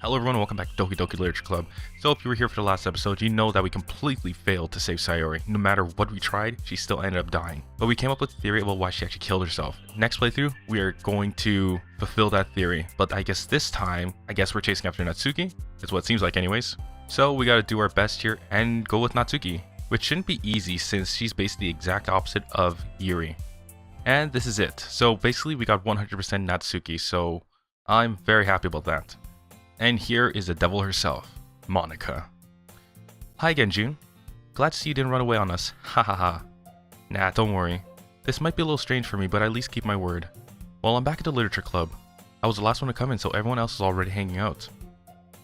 Hello everyone, welcome back to Doki Doki Literature Club. So if you were here for the last episode, you know that we completely failed to save Sayori. No matter what we tried, she still ended up dying. But we came up with a theory about why she actually killed herself. Next playthrough, we are going to fulfill that theory. But I guess this time, we're chasing after Natsuki. That's what it seems like anyways. So we gotta do our best here and go with Natsuki. Which shouldn't be easy since she's basically the exact opposite of Yuri. And this is it. So basically we got 100% Natsuki, so I'm very happy about that. And here is the devil herself, Monika. Hi again, June. Glad to see you didn't run away on us. Ha ha ha. Nah, don't worry. This might be a little strange for me, but I at least keep my word. Well, I'm back at the literature club. I was the last one to come in, so everyone else is already hanging out.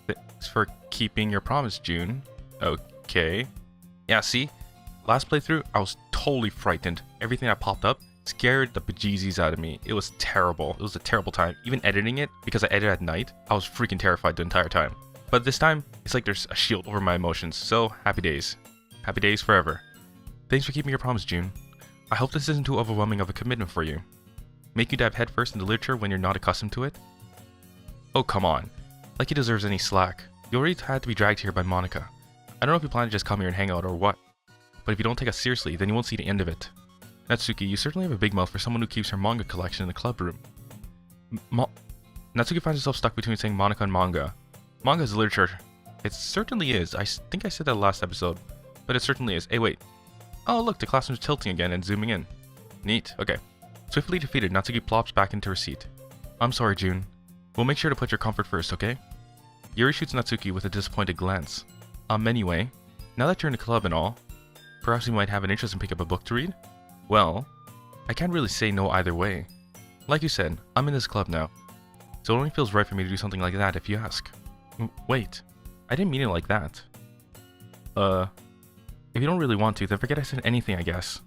Thanks for keeping your promise, June. Okay. Yeah, see? Last playthrough, I was totally frightened. Everything that popped up scared the bejesus out of me. It was terrible. It was a terrible time. Even editing it, because I edit at night, I was freaking terrified the entire time. But this time, it's like there's a shield over my emotions, so happy days. Happy days forever. Thanks for keeping your promise, June. I hope this isn't too overwhelming of a commitment for you. Make you dive headfirst into literature when you're not accustomed to it? Oh, come on. Like he deserves any slack. You already had to be dragged here by Monika. I don't know if you plan to just come here and hang out or what, but if you don't take us seriously, then you won't see the end of it. Natsuki, you certainly have a big mouth for someone who keeps her manga collection in the club room. Natsuki finds herself stuck between saying Monika and manga. Manga is literature. It certainly is. I think I said that last episode, but it certainly is. Hey, wait. Oh, look, the classroom's tilting again and zooming in. Neat. Okay. Swiftly defeated, Natsuki plops back into her seat. I'm sorry, June. We'll make sure to put your comfort first, okay? Yuri shoots Natsuki with a disappointed glance. Anyway, now that you're in the club and all, perhaps you might have an interest in picking up a book to read? Well, I can't really say no either way. Like you said, I'm in this club now, so it only feels right for me to do something like that if you ask. Wait, I didn't mean it like that. If you don't really want to, then forget I said anything, I guess.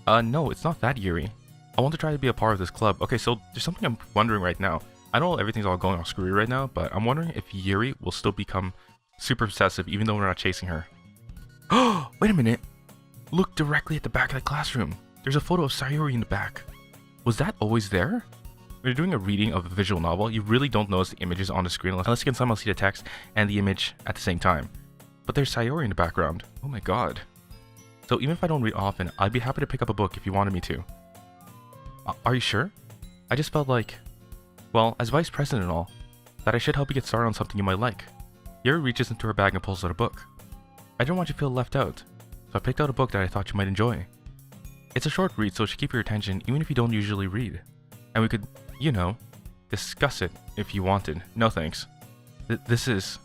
No, it's not that, Yuri. I want to try to be a part of this club. Okay, so there's something I'm wondering right now. I know everything's all going all screwy right now, but I'm wondering if Yuri will still become super obsessive even though we're not chasing her. Oh, wait a minute. Look directly at the back of the classroom. There's a photo of Sayori in the back. Was that always there? When you're doing a reading of a visual novel, you really don't notice the images on the screen unless you can somehow see the text and the image at the same time. But there's Sayori in the background. Oh my god. So even if I don't read often, I'd be happy to pick up a book if you wanted me to. Are you sure? I just felt like, well, as vice president and all, that I should help you get started on something you might like. Yuri reaches into her bag and pulls out a book. I didn't want you to feel left out, so I picked out a book that I thought you might enjoy. It's a short read, so it should keep your attention even if you don't usually read. And we could, you know, discuss it if you wanted. No thanks. This is...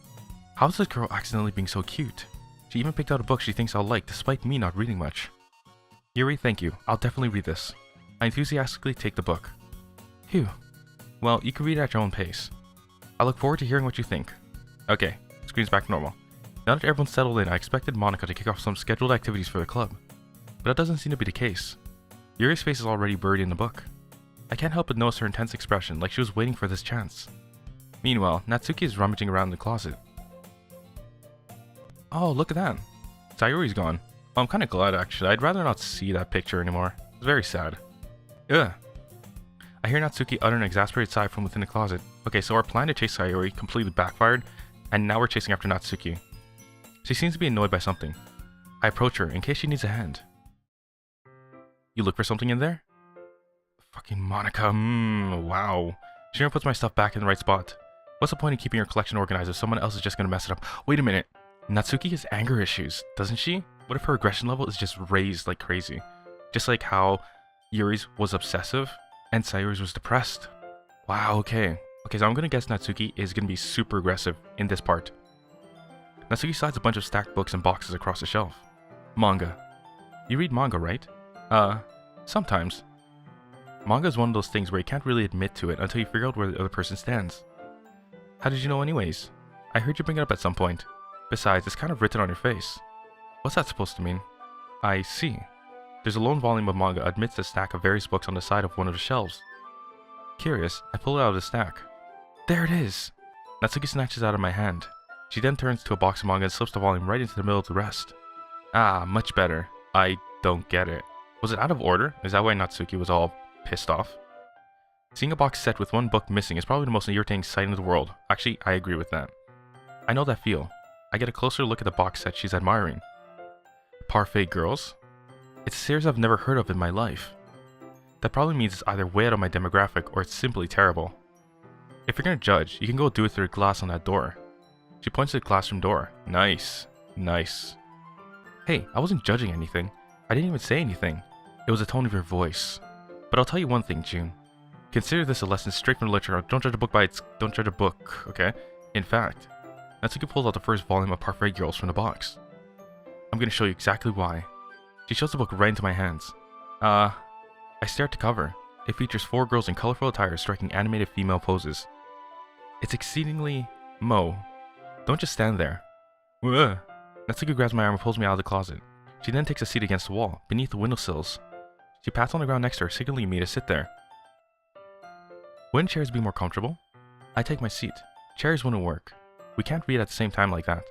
How's this girl accidentally being so cute? She even picked out a book she thinks I'll like despite me not reading much. Yuri, thank you. I'll definitely read this. I enthusiastically take the book. Phew. Well, you can read it at your own pace. I look forward to hearing what you think. Okay, screen's back to normal. Now that everyone's settled in, I expected Monika to kick off some scheduled activities for the club. But that doesn't seem to be the case. Yuri's face is already buried in the book. I can't help but notice her intense expression, like she was waiting for this chance. Meanwhile, Natsuki is rummaging around in the closet. Oh, look at that. Sayori's gone. Oh, I'm kinda glad actually. I'd rather not see that picture anymore. It's very sad. Ugh. I hear Natsuki utter an exasperated sigh from within the closet. Okay, so our plan to chase Sayori completely backfired, and now we're chasing after Natsuki. She seems to be annoyed by something. I approach her in case she needs a hand. You look for something in there? Fucking Monika, wow. She never puts my stuff back in the right spot. What's the point in keeping your collection organized if someone else is just gonna mess it up? Wait a minute. Natsuki has anger issues, doesn't she? What if her aggression level is just raised like crazy? Just like how Yuri's was obsessive and Sayori's was depressed. Wow, okay. Okay, so I'm gonna guess Natsuki is gonna be super aggressive in this part. Natsuki slides a bunch of stacked books and boxes across the shelf. Manga. You read manga, right? Sometimes. Manga is one of those things where you can't really admit to it until you figure out where the other person stands. How did you know anyways? I heard you bring it up at some point. Besides, it's kind of written on your face. What's that supposed to mean? I see. There's a lone volume of manga amidst a stack of various books on the side of one of the shelves. Curious, I pull it out of the stack. There it is! Natsuki snatches it out of my hand. She then turns to a box of manga and slips the volume right into the middle of the rest. Ah, much better. I don't get it. Was it out of order? Is that why Natsuki was all pissed off? Seeing a box set with one book missing is probably the most irritating sight in the world. Actually, I agree with that. I know that feel. I get a closer look at the box set she's admiring. Parfait Girls? It's a series I've never heard of in my life. That probably means it's either way out of my demographic or it's simply terrible. If you're gonna judge, you can go do it through a glass on that door. She points to the classroom door. Nice. Nice. Hey, I wasn't judging anything. I didn't even say anything. It was the tone of your voice. But I'll tell you one thing, June. Consider this a lesson straight from literature. Don't judge a book by its... Don't judge a book, okay? In fact, Natsuki pulls out the first volume of Parfait Girls from the box. I'm gonna show you exactly why. She shows the book right into my hands. I stare at the cover. It features 4 girls in colorful attire striking animated female poses. It's exceedingly... Mo. Don't just stand there. Ugh. Natsuki grabs my arm and pulls me out of the closet. She then takes a seat against the wall, beneath the windowsills. She pats on the ground next to her, signaling me to sit there. Wouldn't chairs be more comfortable? I take my seat. Chairs wouldn't work. We can't read at the same time like that.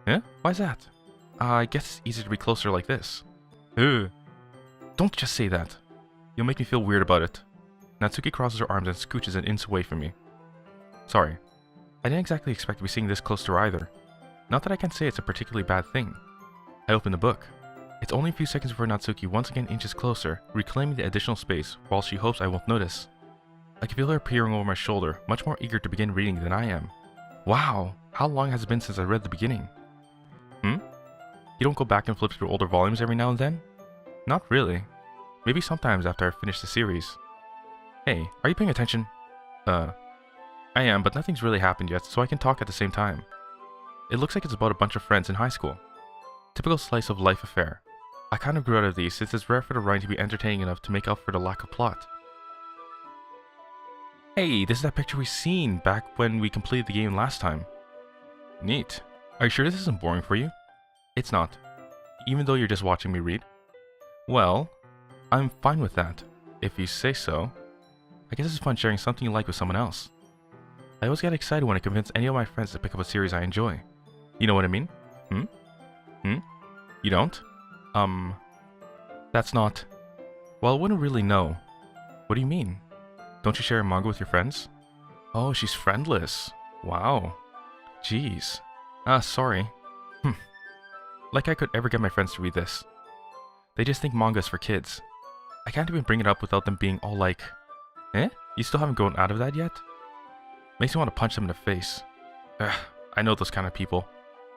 Eh? Why's that? I guess it's easier to be closer like this. Ugh. Don't just say that. You'll make me feel weird about it. Natsuki crosses her arms and scooches an inch away from me. Sorry. I didn't exactly expect to be sitting this close to her either. Not that I can say it's a particularly bad thing. I open the book. It's only a few seconds before Natsuki once again inches closer, reclaiming the additional space, while she hopes I won't notice. I can feel her peering over my shoulder, much more eager to begin reading than I am. Wow, how long has it been since I read the beginning? You don't go back and flip through older volumes every now and then? Not really. Maybe sometimes after I finish the series. Hey, are you paying attention? I am, but nothing's really happened yet, so I can talk at the same time. It looks like it's about a bunch of friends in high school. Typical slice of life affair. I kind of grew out of these since it's rare for the writing to be entertaining enough to make up for the lack of plot. Hey, this is that picture we seen back when we completed the game last time. Neat. Are you sure this isn't boring for you? It's not. Even though you're just watching me read? Well, I'm fine with that. If you say so. I guess it's fun sharing something you like with someone else. I always get excited when I convince any of my friends to pick up a series I enjoy. You know what I mean? You don't? That's not... Well, I wouldn't really know. What do you mean? Don't you share a manga with your friends? Oh, she's friendless. Wow. Jeez. Sorry. Like I could ever get my friends to read this. They just think manga's for kids. I can't even bring it up without them being all like, eh? You still haven't grown out of that yet? Makes me want to punch them in the face. I know those kind of people.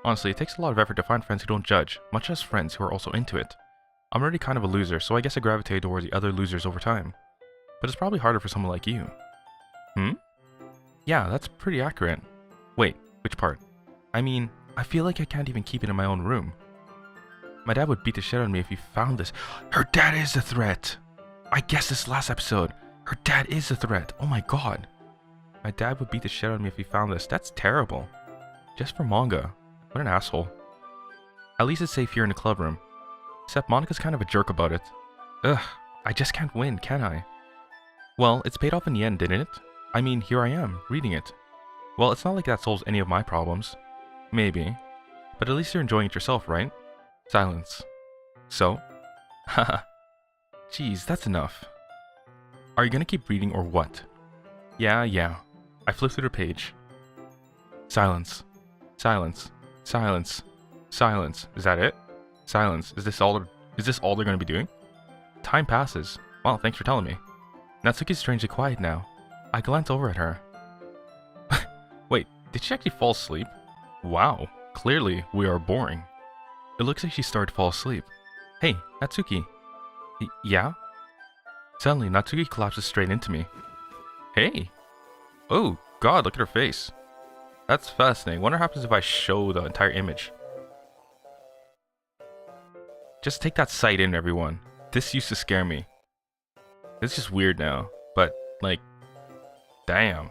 Honestly, it takes a lot of effort to find friends who don't judge, much less friends who are also into it. I'm already kind of a loser, so I guess I gravitated towards the other losers over time. But it's probably harder for someone like you. Yeah, that's pretty accurate. Wait, which part? I mean, I feel like I can't even keep it in my own room. My dad would beat the shit out of me if he found this. Her dad is a threat! I guessed this last episode. Her dad is a threat. Oh my god. My dad would beat the shit out of me if he found this. That's terrible. Just for manga. What an asshole. At least it's safe here in the club room. Except Monika's kind of a jerk about it. Ugh, I just can't win, can I? Well, it's paid off in the end, didn't it? I mean, here I am, reading it. Well, it's not like that solves any of my problems. Maybe. But at least you're enjoying it yourself, right? Silence. So? Haha. Jeez, that's enough. Are you gonna keep reading or what? Yeah. I flip through the page. Silence. Silence. Silence. Silence. Is that it? Silence. Is this all they're gonna be doing? Time passes. Well, thanks for telling me. Natsuki's strangely quiet now. I glance over at her. Wait, did she actually fall asleep? Wow, clearly we are boring. It looks like she started to fall asleep. Hey, Natsuki. Yeah? Suddenly, Natsuki collapses straight into me. Hey! Oh, god, look at her face. That's fascinating. Wonder what happens if I show the entire image. Just take that sight in, everyone. This used to scare me. It's just weird now, but, like, damn.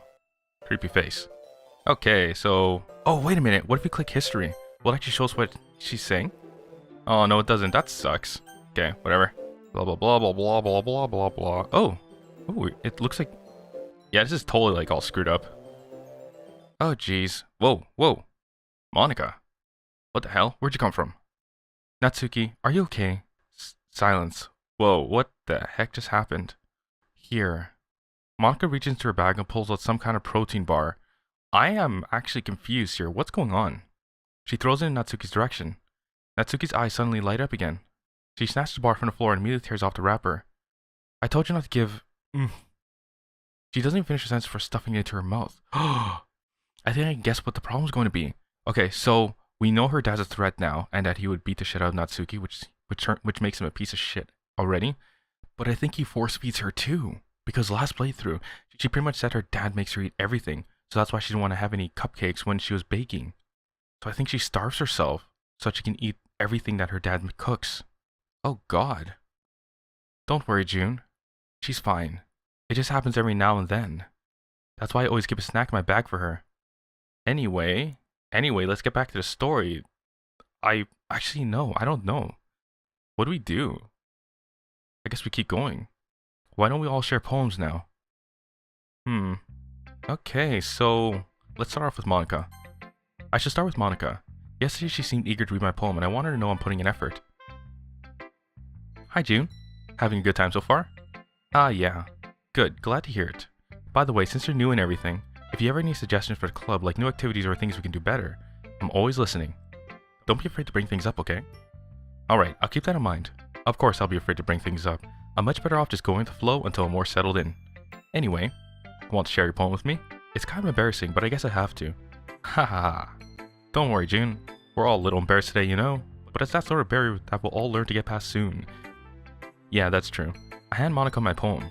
Creepy face. Okay, so... Oh, wait a minute. What if we click history? Will it actually show us what she's saying? Oh, no, it doesn't. That sucks. Okay, whatever. Blah, blah, blah, blah, blah, blah, blah, blah, blah. Oh. Ooh, it looks like... Yeah, this is totally, like, all screwed up. Oh, jeez. Whoa. Monika. What the hell? Where'd you come from? Natsuki, are you okay? Silence. Whoa, what the heck just happened? Here. Monika reaches into her bag and pulls out some kind of protein bar. I am actually confused here. What's going on? She throws it in Natsuki's direction. Natsuki's eyes suddenly light up again. She snatches the bar from the floor and immediately tears off the wrapper. I told you not to give... She doesn't even finish her sentence for stuffing it into her mouth. I think I can guess what the problem's going to be. Okay, so we know her dad's a threat now, and that he would beat the shit out of Natsuki, which makes him a piece of shit already. But I think he force feeds her too, because last playthrough, she pretty much said her dad makes her eat everything, so that's why she didn't want to have any cupcakes when she was baking. So I think she starves herself so she can eat everything that her dad cooks. Oh God. Don't worry, June. She's fine. It just happens every now and then. That's why I always keep a snack in my bag for her. Anyway, let's get back to the story. I don't know. What do we do? I guess we keep going. Why don't we all share poems now? Okay, so let's start off with Monika. I should start with Monika. Yesterday she seemed eager to read my poem and I want her to know I'm putting in effort. Hi June. Having a good time so far? Ah yeah. Good, glad to hear it. By the way, since you're new and everything, if you ever need suggestions for the club, like new activities or things we can do better, I'm always listening. Don't be afraid to bring things up, okay? Alright, I'll keep that in mind. Of course I'll be afraid to bring things up. I'm much better off just going with the flow until I'm more settled in. Anyway, want to share your poem with me? It's kind of embarrassing, but I guess I have to. Ha ha ha. Don't worry, June. We're all a little embarrassed today, you know? But it's that sort of barrier that we'll all learn to get past soon. Yeah, that's true. I hand Monika my poem.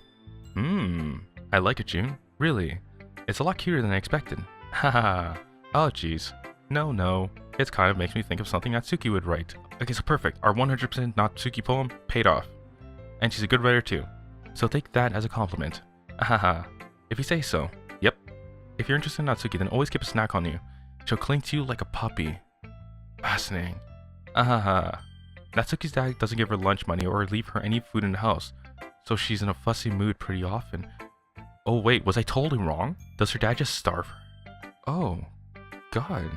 I like it, June. Really. It's a lot cuter than I expected. Haha. Oh, jeez. No. It kind of makes me think of something Natsuki would write. Okay, so perfect. Our 100% Natsuki poem paid off. And she's a good writer too. So take that as a compliment. Haha. If you say so. Yep. If you're interested in Natsuki, then always keep a snack on you. She'll cling to you like a puppy. Fascinating. Ahaha. Natsuki's dad doesn't give her lunch money or leave her any food in the house, so she's in a fussy mood pretty often. Oh wait, was I totally wrong? Does her dad just starve her? Oh, God.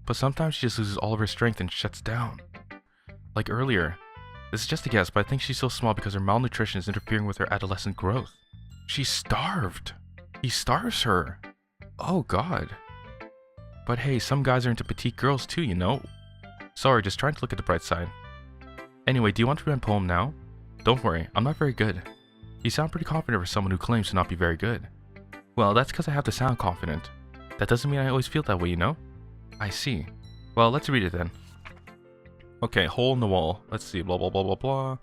But sometimes she just loses all of her strength and shuts down. Like earlier. This is just a guess, but I think she's so small because her malnutrition is interfering with her adolescent growth. She's starved. He starves her. Oh God. But hey, some guys are into petite girls too, you know? Sorry, just trying to look at the bright side. Anyway, do you want to read my poem now? Don't worry, I'm not very good. You sound pretty confident for someone who claims to not be very good. Well, that's because I have to sound confident. That doesn't mean I always feel that way, you know? I see. Well, let's read it then. Okay, hole in the wall. Let's see, blah blah blah blah blah.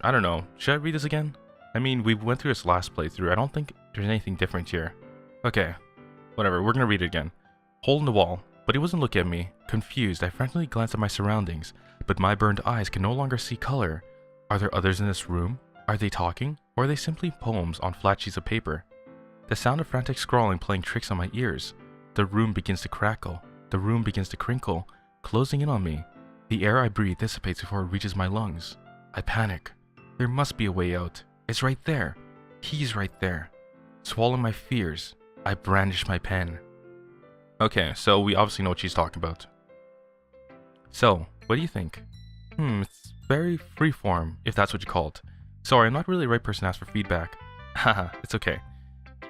I don't know, should I read this again? I mean, we went through this last playthrough, I don't think there's anything different here. Okay, whatever, we're gonna read it again. Hole in the wall. But he wasn't looking at me. Confused, I frantically glanced at my surroundings, but my burned eyes can no longer see color. Are there others in this room? Are they talking? Or are they simply poems on flat sheets of paper? The sound of frantic scrawling playing tricks on my ears. The room begins to crackle. The room begins to crinkle, closing in on me. The air I breathe dissipates before it reaches my lungs. I panic. There must be a way out. It's right there. He's right there. Swallowing my fears, I brandish my pen. Okay, so we obviously know what she's talking about. So, what do you think? It's very freeform, if that's what you call it. Sorry, I'm not really the right person to ask for feedback. Haha, it's okay.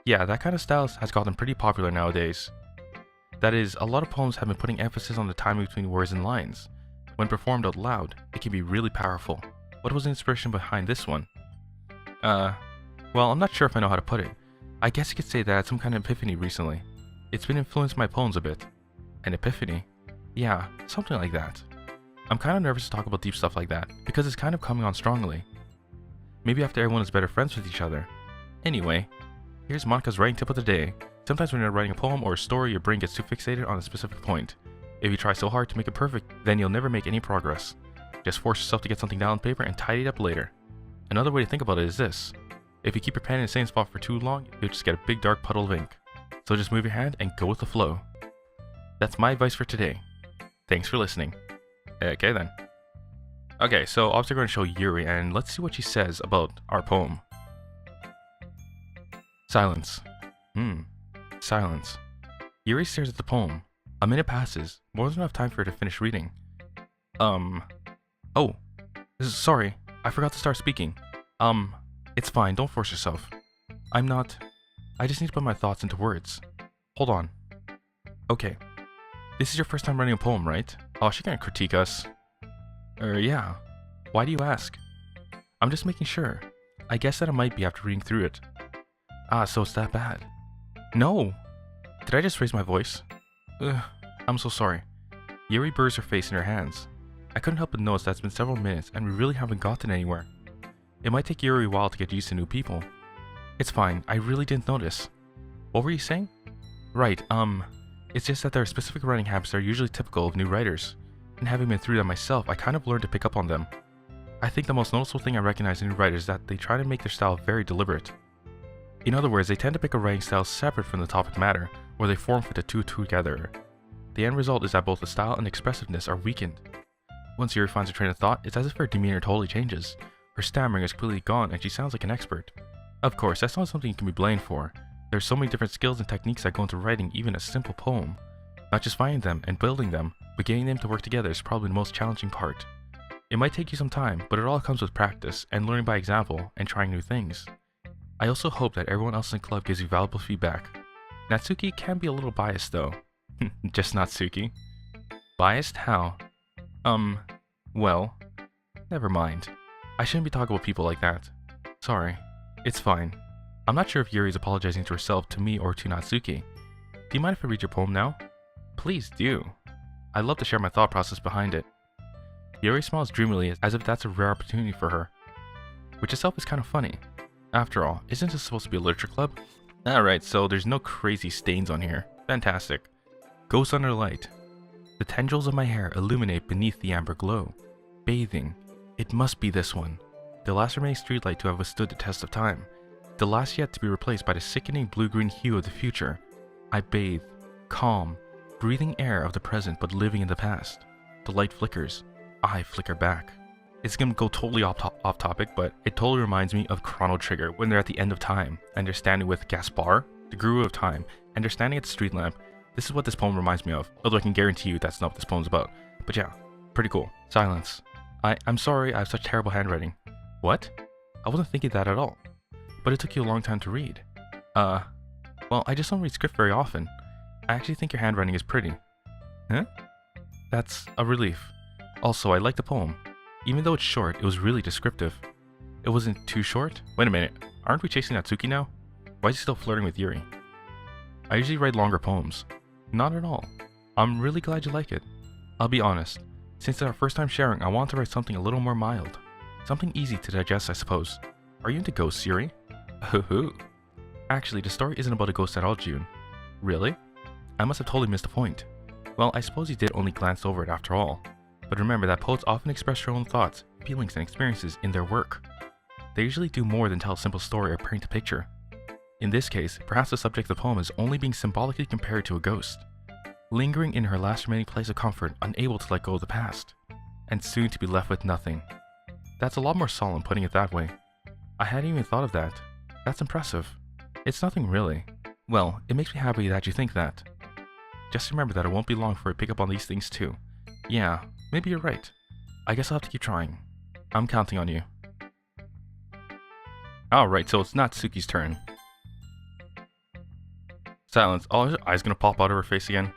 Yeah, that kind of style has gotten pretty popular nowadays. That is, a lot of poems have been putting emphasis on the timing between words and lines. When performed out loud, it can be really powerful. What was the inspiration behind this one? Well, I'm not sure if I know how to put it. I guess you could say that I had some kind of epiphany recently. It's been influenced my poems a bit. An epiphany? Yeah, something like that. I'm kind of nervous to talk about deep stuff like that, because it's kind of coming on strongly. Maybe after everyone is better friends with each other. Anyway, here's Monika's writing tip of the day. Sometimes when you're writing a poem or a story, your brain gets too fixated on a specific point. If you try so hard to make it perfect, then you'll never make any progress. Just force yourself to get something down on paper and tidy it up later. Another way to think about it is this. If you keep your pen in the same spot for too long, you'll just get a big dark puddle of ink. So just move your hand and go with the flow. That's my advice for today. Thanks for listening. Okay then. Okay, so obviously we're going to show Yuri and let's see what she says about our poem. Silence. Silence. Yuri stares at the poem. A minute passes, more than enough time for her to finish reading. Oh, sorry, I forgot to start speaking. It's fine, don't force yourself. I just need to put my thoughts into words. Hold on. Okay. This is your first time writing a poem, right? Oh, she can't critique us. Yeah. Why do you ask? I'm just making sure. I guess that it might be after reading through it. Ah, so it's that bad. No! Did I just raise my voice? I'm so sorry. Yuri buries her face in her hands. I couldn't help but notice that it's been several minutes and we really haven't gotten anywhere. It might take Yuri a while to get used to new people. It's fine, I really didn't notice. What were you saying? Right, it's just that there are specific writing habits that are usually typical of new writers. And having been through them myself, I kind of learned to pick up on them. I think the most noticeable thing I recognize in new writers is that they try to make their style very deliberate. In other words, they tend to pick a writing style separate from the topic matter, or they form fit the two together. The end result is that both the style and expressiveness are weakened. Once Yuri finds her train of thought, it's as if her demeanor totally changes. Her stammering is completely gone and she sounds like an expert. Of course, that's not something you can be blamed for. There's so many different skills and techniques that go into writing even a simple poem. Not just finding them and building them, but getting them to work together is probably the most challenging part. It might take you some time, but it all comes with practice and learning by example and trying new things. I also hope that everyone else in the club gives you valuable feedback. Natsuki can be a little biased though. Just Natsuki. Biased how? Well, never mind. I shouldn't be talking about people like that. Sorry. It's fine. I'm not sure if Yuri is apologizing to herself, to me, or to Natsuki. Do you mind if I read your poem now? Please do. I'd love to share my thought process behind it. Yuri smiles dreamily as if that's a rare opportunity for her. Which itself is kind of funny. After all, isn't this supposed to be a literature club? Alright, so there's no crazy stains on here. Fantastic. Ghosts under light. The tendrils of my hair illuminate beneath the amber glow. Bathing. It must be this one. The last remaining streetlight to have withstood the test of time. The last yet to be replaced by the sickening blue-green hue of the future. I bathe. Calm. Breathing air of the present but living in the past. The light flickers. I flicker back. It's gonna go totally off topic, but it totally reminds me of Chrono Trigger when they're at the end of time and they're standing with Gaspar, the guru of time, and they're standing at the street lamp. This is what this poem reminds me of, although I can guarantee you that's not what this poem's about. But yeah, pretty cool. Silence. I'm sorry I have such terrible handwriting. What? I wasn't thinking that at all. But it took you a long time to read. Well, I just don't read script very often. I actually think your handwriting is pretty. Huh? That's a relief. Also, I like the poem. Even though it's short, it was really descriptive. It wasn't too short? Wait a minute, aren't we chasing Natsuki now? Why is he still flirting with Yuri? I usually write longer poems. Not at all. I'm really glad you like it. I'll be honest, since it's our first time sharing, I want to write something a little more mild. Something easy to digest, I suppose. Are you into ghosts, Yuri? Hoo-hoo. Actually, the story isn't about a ghost at all, June. Really? I must have totally missed the point. Well, I suppose you did only glance over it after all. But remember that poets often express their own thoughts, feelings, and experiences in their work. They usually do more than tell a simple story or paint a picture. In this case, perhaps the subject of the poem is only being symbolically compared to a ghost, lingering in her last remaining place of comfort, unable to let go of the past, and soon to be left with nothing. That's a lot more solemn putting it that way. I hadn't even thought of that. That's impressive. It's nothing really. Well, it makes me happy that you think that. Just remember that it won't be long before you pick up on these things too. Yeah, maybe you're right. I guess I'll have to keep trying. I'm counting on you. Alright, so it's Natsuki's turn. Silence. Oh, is her eyes gonna pop out of her face again?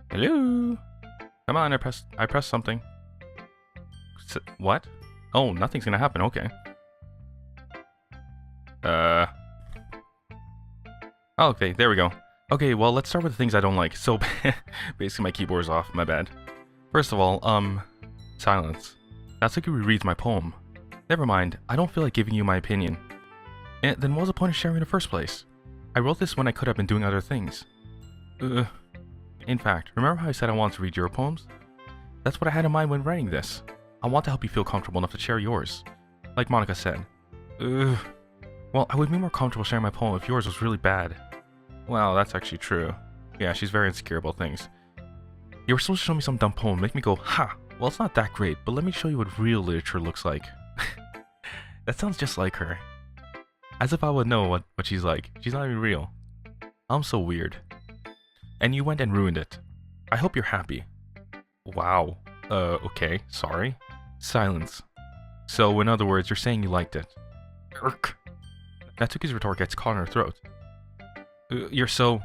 Hello? Come on, I pressed something. What? Oh, nothing's gonna happen, okay. Okay, there we go. Okay, well, let's start with the things I don't like. So, basically my keyboard's off, my bad. First of all, silence. Natsuki rereads my poem. Never mind, I don't feel like giving you my opinion. And then what was the point of sharing in the first place? I wrote this when I could have been doing other things. In fact, remember how I said I wanted to read your poems? That's what I had in mind when writing this. I want to help you feel comfortable enough to share yours. Like Monika said. Well, I would be more comfortable sharing my poem if yours was really bad. Well, that's actually true. Yeah, she's very insecure about things. You were supposed to show me some dumb poem, make me go, ha! Well, it's not that great, but let me show you what real literature looks like. That sounds just like her. As if I would know what she's like. She's not even real. I'm so weird. And you went and ruined it. I hope you're happy. Wow. Okay, sorry. Silence. So, in other words, you're saying you liked it. Irk. Natsuki's retort gets caught in her throat. You're so...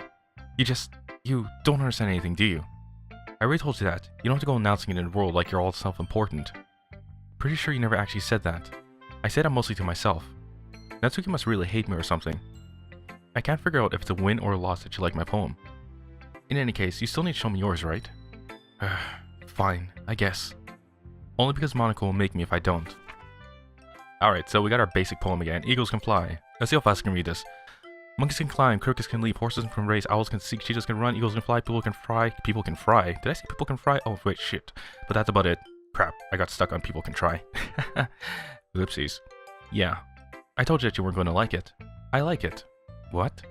You don't understand anything, do you? I already told you that. You don't have to go announcing it in the world like you're all self-important. Pretty sure you never actually said that. I say that mostly to myself. Natsuki must really hate me or something. I can't figure out if it's a win or a loss that you like my poem. In any case, you still need to show me yours, right? Fine, I guess. Only because Monika will make me if I don't. Alright, so we got our basic poem again. Eagles can fly. Let's see how fast I can read this. Monkeys can climb, crickets can leap, horses can race, owls can seek, cheetahs can run, eagles can fly, people can fry. People can fry? Did I say people can fry? Oh, wait, shit. But that's about it. Crap, I got stuck on people can try. Oopsies. Yeah. I told you that you weren't going to like it. I like it. What?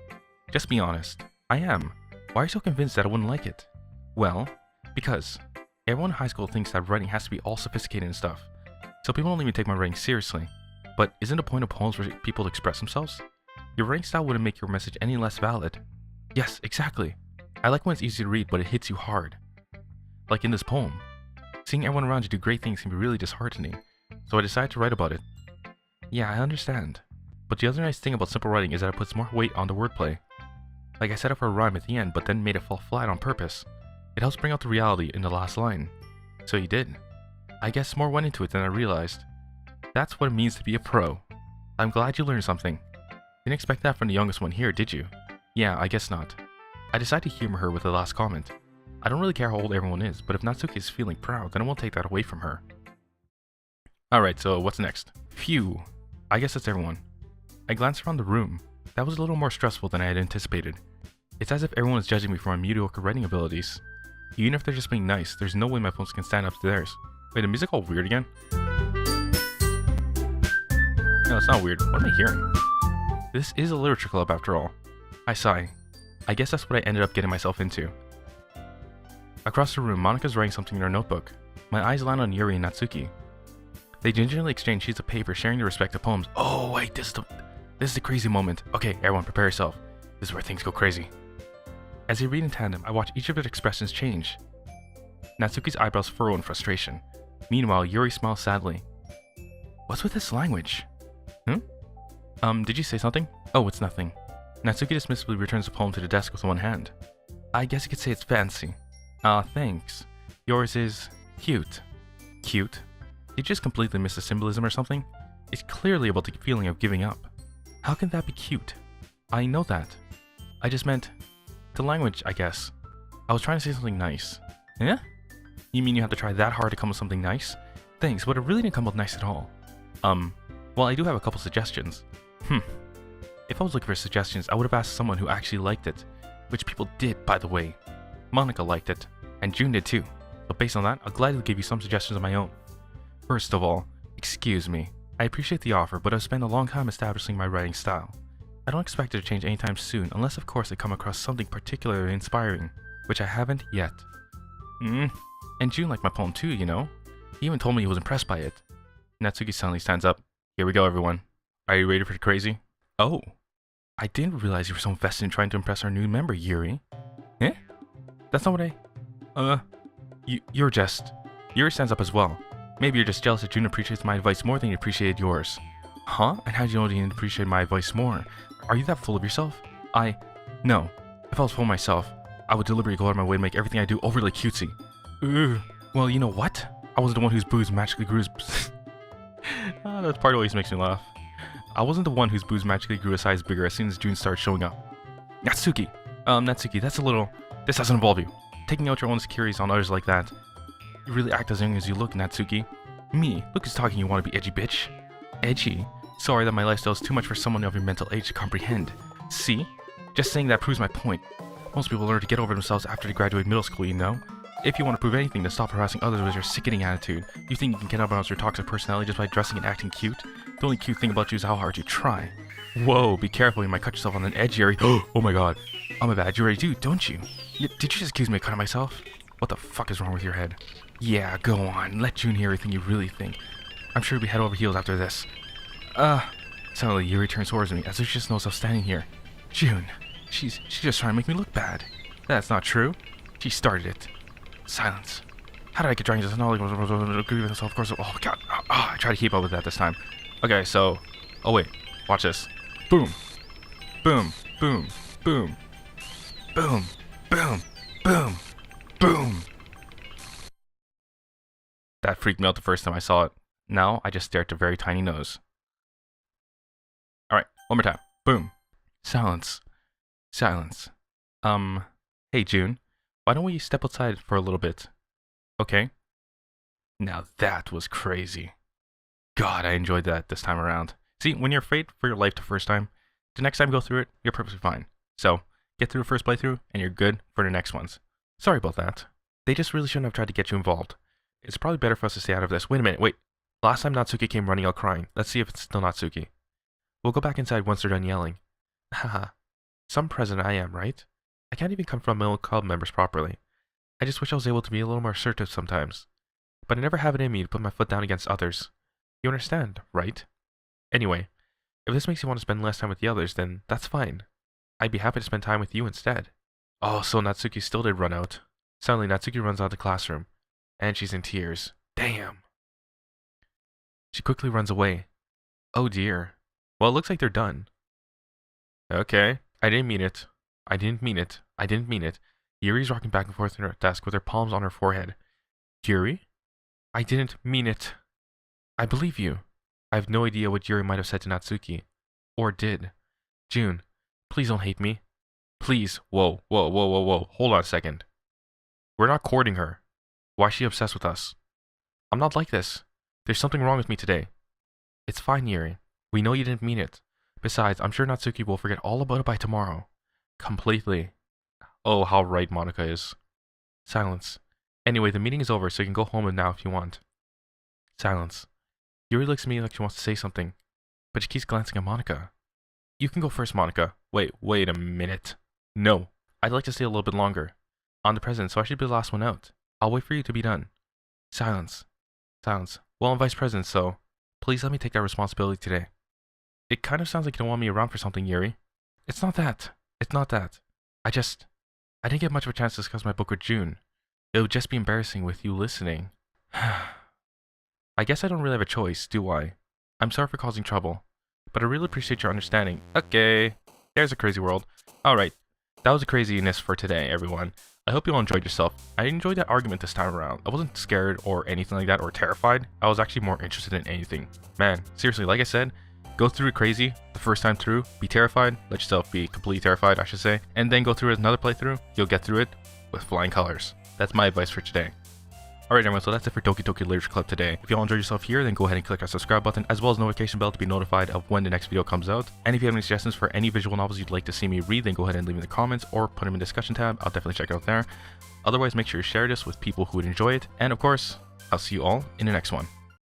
Just be honest. I am. Why are you so convinced that I wouldn't like it? Well, because everyone in high school thinks that writing has to be all sophisticated and stuff. So people don't even take my writing seriously. But isn't the point of poems for people to express themselves? Your writing style wouldn't make your message any less valid. Yes, exactly. I like when it's easy to read, but it hits you hard. Like in this poem. Seeing everyone around you do great things can be really disheartening. So I decided to write about it. Yeah, I understand. But the other nice thing about simple writing is that it puts more weight on the wordplay. Like I set up for a rhyme at the end, but then made it fall flat on purpose. It helps bring out the reality in the last line. So you did. I guess more went into it than I realized. That's what it means to be a pro. I'm glad you learned something. Didn't expect that from the youngest one here, did you? Yeah, I guess not. I decided to humor her with the last comment. I don't really care how old everyone is, but if Natsuki is feeling proud, then I won't take that away from her. Alright, so what's next? Phew. I guess that's everyone. I glanced around the room. That was a little more stressful than I had anticipated. It's as if everyone is judging me for my mediocre writing abilities. Even if they're just being nice, there's no way my poems can stand up to theirs. Wait, the music all weird again? No, it's not weird. What am I hearing? This is a literature club after all. I sigh. I guess that's what I ended up getting myself into. Across the room, Monika's writing something in her notebook. My eyes land on Yuri and Natsuki. They gingerly exchange sheets of paper, sharing their respective poems. Oh wait, this is the crazy moment. Okay, everyone prepare yourself. This is where things go crazy. As they read in tandem, I watch each of their expressions change. Natsuki's eyebrows furrow in frustration. Meanwhile, Yuri smiles sadly. What's with this language? Did you say something? Oh, it's nothing. Natsuki dismissively returns the poem to the desk with one hand. I guess you could say it's fancy. Thanks. Yours is cute. Cute? Did you just completely miss the symbolism or something? It's clearly about the feeling of giving up. How can that be cute? I know that. I just meant the language, I guess. I was trying to say something nice. Yeah? You mean you have to try that hard to come up with something nice? Thanks, but it really didn't come up nice at all. Well, I do have a couple suggestions. If I was looking for suggestions, I would have asked someone who actually liked it. Which people did, by the way. Monika liked it, and June did too. But based on that, I'll gladly give you some suggestions of my own. First of all, excuse me. I appreciate the offer, but I've spent a long time establishing my writing style. I don't expect it to change anytime soon, unless of course I come across something particularly inspiring, which I haven't yet. And June liked my poem too, you know? He even told me he was impressed by it. Natsuki suddenly stands up. Here we go, everyone. Are you ready for the crazy? Oh. I didn't realize you were so invested in trying to impress our new member, Yuri. Eh? That's not what you're just... Yuri stands up as well. Maybe you're just jealous that June appreciates my advice more than you appreciated yours. Huh? And how do you know you didn't appreciate my advice more? Are you that full of yourself? No. If I was full of myself, I would deliberately go out of my way to make everything I do overly cutesy. Well, you know what? I wasn't the one whose booze magically grew as... that part always makes me laugh. I wasn't the one whose booze magically grew a size bigger as soon as June started showing up. Natsuki! Natsuki, that's a little... This doesn't involve you. Taking out your own insecurities on others like that. You really act as young as you look, Natsuki. Me? Look who's talking, you want to be edgy, bitch. Edgy? Sorry that my lifestyle is too much for someone of your mental age to comprehend. See? Just saying that proves my point. Most people learn to get over themselves after they graduate middle school, you know? If you want to prove anything, then stop harassing others with your sickening attitude. You think you can get out about your toxic personality just by dressing and acting cute? The only cute thing about you is how hard you try. Whoa, be careful, you might cut yourself on an edge, Yuri. Oh my god. Oh my bad, you already do, don't you? Did you just accuse me of cutting myself? What the fuck is wrong with your head? Yeah, go on, let June hear everything you really think. I'm sure you'll be head over heels after this. Suddenly Yuri turns towards me, as if she just knows I'm standing here. June, she's just trying to make me look bad. That's not true. She started it. Silence. How did I get dragged into this? No, agree with myself, of course. Oh god. I try to keep up with that this time. Okay, so... Oh wait, watch this. Boom. Boom. Boom. Boom. Boom, boom, boom, boom. That freaked me out the first time I saw it. Now I just stare at the very tiny nose. Alright, one more time. Boom. Silence. Silence. Hey June, why don't we step outside for a little bit? Okay? Now that was crazy. God, I enjoyed that this time around. See, when you're afraid for your life the first time, the next time you go through it, you're perfectly fine. So, get through the first playthrough, and you're good for the next ones. Sorry about that. They just really shouldn't have tried to get you involved. It's probably better for us to stay out of this. Wait a minute, wait. Last time Natsuki came running out crying. Let's see if it's still Natsuki. We'll go back inside once they're done yelling. Haha. Some president I am, right? I can't even confront my own club members properly. I just wish I was able to be a little more assertive sometimes. But I never have it in me to put my foot down against others. You understand, right? Anyway, if this makes you want to spend less time with the others, then that's fine. I'd be happy to spend time with you instead. Oh, so Natsuki still did run out. Suddenly, Natsuki runs out of the classroom, and she's in tears. Damn. She quickly runs away. Oh dear. Well, it looks like they're done. Okay, I didn't mean it. I didn't mean it. I didn't mean it. Yuri's rocking back and forth in her desk with her palms on her forehead. Yuri? I didn't mean it. I believe you. I have no idea what Yuri might have said to Natsuki. Or did. June, please don't hate me. Please. Whoa, whoa, whoa, whoa, whoa. Hold on a second. We're not courting her. Why is she obsessed with us? I'm not like this. There's something wrong with me today. It's fine, Yuri. We know you didn't mean it. Besides, I'm sure Natsuki will forget all about it by tomorrow. Completely. Oh, how right Monika is. Silence. Anyway, the meeting is over, so you can go home now if you want. Silence. Yuri looks at me like she wants to say something, but she keeps glancing at Monika. You can go first, Monika. Wait a minute. No. I'd like to stay a little bit longer. I'm the president, so I should be the last one out. I'll wait for you to be done. Silence. Silence. Well, I'm vice president, so please let me take that responsibility today. It kind of sounds like you don't want me around for something, Yuri. It's not that. It's not that. I didn't get much of a chance to discuss my book with June. It would just be embarrassing with you listening. I guess I don't really have a choice, do I? I'm sorry for causing trouble, but I really appreciate your understanding. Okay, there's a crazy world. Alright, that was the craziness for today, everyone. I hope you all enjoyed yourself. I enjoyed that argument this time around. I wasn't scared or anything like that or terrified. I was actually more interested in anything. Man, seriously, like I said, go through it crazy the first time through, be terrified, let yourself be completely terrified, I should say, and then go through it another playthrough. You'll get through it with flying colors. That's my advice for today. Alright everyone, so that's it for Doki Doki Literature Club today. If you all enjoyed yourself here, then go ahead and click that subscribe button as well as the notification bell to be notified of when the next video comes out. And if you have any suggestions for any visual novels you'd like to see me read, then go ahead and leave in the comments or put them in the discussion tab. I'll definitely check it out there. Otherwise, make sure you share this with people who would enjoy it. And of course, I'll see you all in the next one.